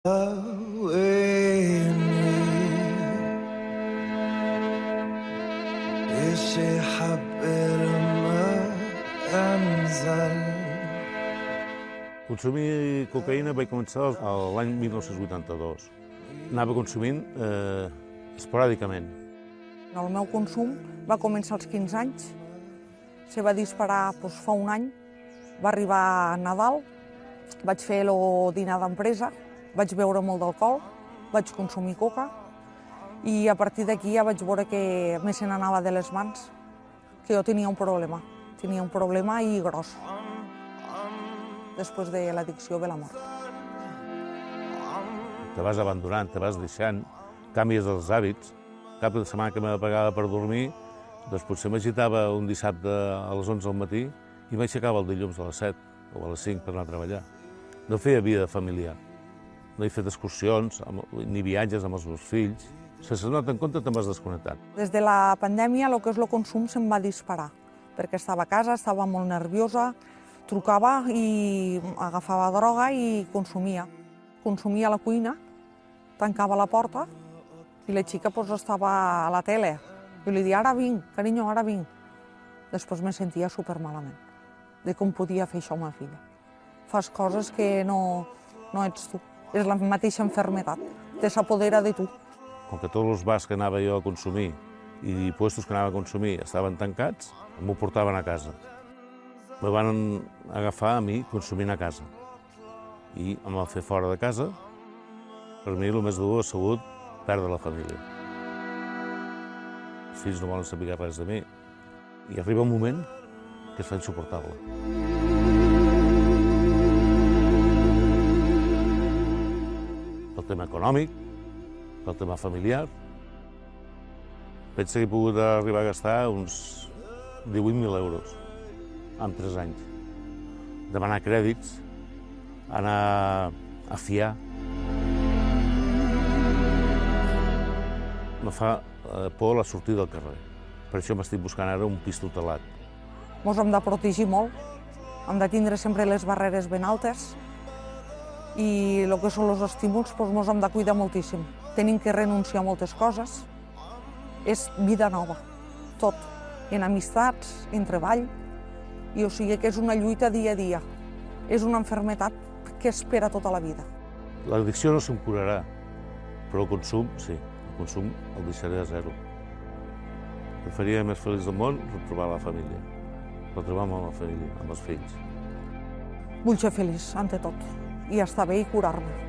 Consumir cocaïna vaig començar l'any 1982. Anava consumint esporàdicament. El meu consum va començar als 15 anys, se va disparar fa un any, va arribar a Nadal, vaig fer el dinar d'empresa, vaig beure molt d'alcohol, vaig consumir coca i a partir d'aquí ja vaig veure que més se n'anava de les mans, que jo tenia un problema i gros. Després de l'addicció ve la mort. Te vas abandonant, te vas deixant, canvies els hàbits. Cap de setmana que m'apagava per dormir, doncs potser m'agitava un dissabte a les 11 del matí i m'aixecava el dilluns a les 7 o a les 5 per anar a treballar. No feia vida familiar. No he fet excursions ni viatges amb els meus fills. Sense donar-te en compte te'n vas desconnectant. Des de la pandèmia el que és el consum se'm va disparar, perquè estava a casa, estava molt nerviosa, trucava i agafava droga i consumia. Consumia a la cuina, tancava la porta i la xica estava a la tele. Jo li deia, ara vinc, carinyo, ara vinc. Després me sentia supermalament, de com podia fer això a ma filla. Fas coses que no ets tu, és la mateixa malaltia, te s'apodera de tu. Com que tots els bars que anava jo a consumir i puestos que anava a consumir estaven tancats, m'ho portaven a casa. Me van agafar a mi consumint a casa. I em van fer fora de casa. Per mi el més dur ha sigut perdre la família. Els fills no volen saber res de mi. I arriba un moment que es fa insuportable. Pel tema econòmic, pel tema familiar. Penso que he pogut arribar a gastar uns 18.000 euros en 3 anys. Demanar crèdits, anar a fiar. Me fa por la sortida del carrer. Per això m'estic buscant ara un pis tutelat. Mos hem de protegir molt, hem de tindre sempre les barreres ben altes i el que són els estímuls mos hem de cuidar moltíssim. Tenim que renunciar a moltes coses. És vida nova, tot, en amistats, en treball, i o sigui que és una lluita dia a dia. És una malaltia que espera tota la vida. L'addicció no se'm curarà, però el consum, sí. El consum el deixaré a zero. Em faria més feliç del món retrobar la família, retrobar-me amb la família, amb els fills. Vull ser feliç, ante tot, i estar bé i curar-me.